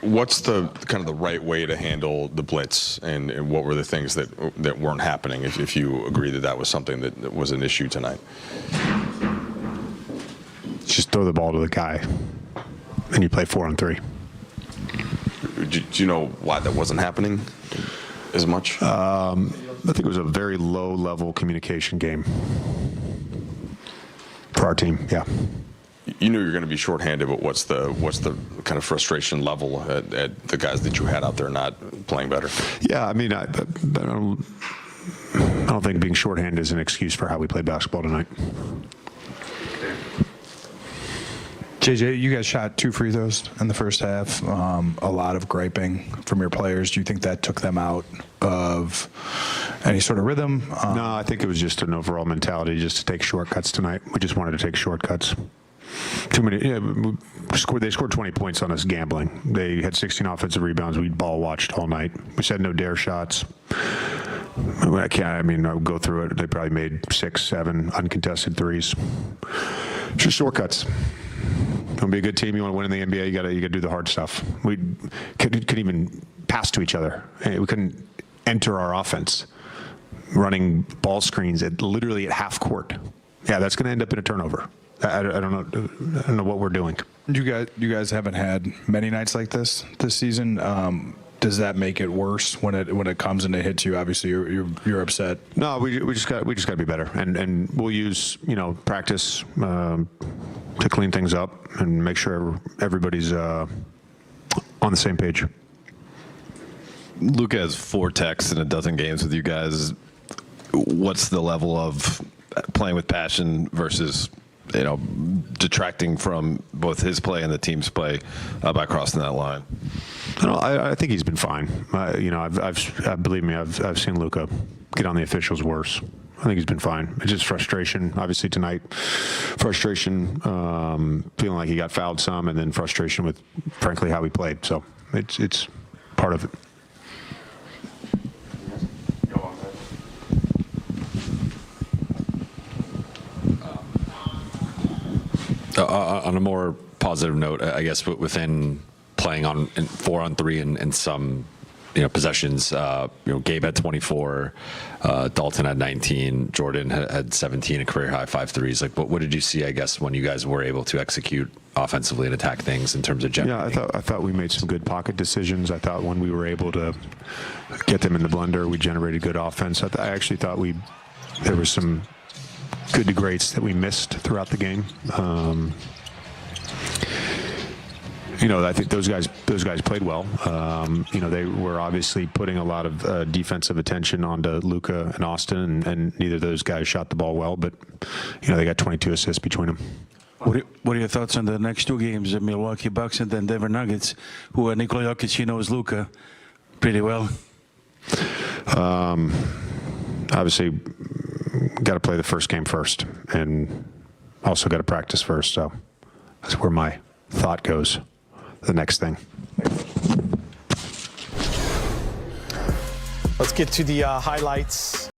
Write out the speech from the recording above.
What's the kind of the right way to handle the blitz, and what were the things that weren't happening? If you agree that was something that was an issue tonight, just throw the ball to the guy, and you play 4-on-3. Do you know why that wasn't happening as much? I think it was a very low-level communication game for our team. Yeah. You knew you were going to be shorthanded, but what's the kind of frustration level at the guys that you had out there not playing better? Yeah, I mean, I don't think being shorthanded is an excuse for how we played basketball tonight. JJ, you guys shot 2 free throws in the first half. A lot of griping from your players. Do you think that took them out of any sort of rhythm? No, I think it was just an overall mentality just to take shortcuts tonight. We just wanted to take shortcuts. Too many. Yeah, they scored 20 points on us gambling. They had 16 offensive rebounds. We ball watched all night. We said no dare shots. I would go through it. They probably made 6, 7 uncontested threes. Just shortcuts. Don't be a good team. You want to win in the NBA. You got to do the hard stuff. We couldn't even pass to each other. We couldn't enter our offense. Running ball screens literally at half court. Yeah, that's going to end up in a turnover. I don't know what we're doing. You guys haven't had many nights like this season. Does that make it worse when it comes and it hits you? Obviously, you're upset. No, we just got to be better, and we'll use practice to clean things up and make sure everybody's on the same page. Luka has 4 techs in a dozen games with you guys. What's the level of playing with passion versus detracting from both his play and the team's play by crossing that line? I think he's been fine. Believe me, I've seen Luka get on the officials worse. I think he's been fine. It's just frustration. Obviously tonight, frustration, feeling like he got fouled some, and then frustration with, frankly, how he played. So it's part of it. On a more positive note, I guess within playing on 4-on-3 and some possessions, Gabe had 24, Dalton had 19, Jordan had 17, a career high 5 threes. Like, what did you see, I guess, when you guys were able to execute offensively and attack things in terms of generating? Yeah, I thought we made some good pocket decisions. I thought when we were able to get them in the blender, we generated good offense. I actually thought there was some good to greats that we missed throughout the game. I think those guys played well. They were obviously putting a lot of defensive attention onto Luka and Austin, and neither of those guys shot the ball well, but they got 22 assists between them. What are your thoughts on the next 2 games, the Milwaukee Bucks and then Denver Nuggets, who Nikola Jokic knows Luka pretty well? Obviously, got to play the first game first, and also got to practice first. So that's where my thought goes. The next thing. Let's get to the highlights.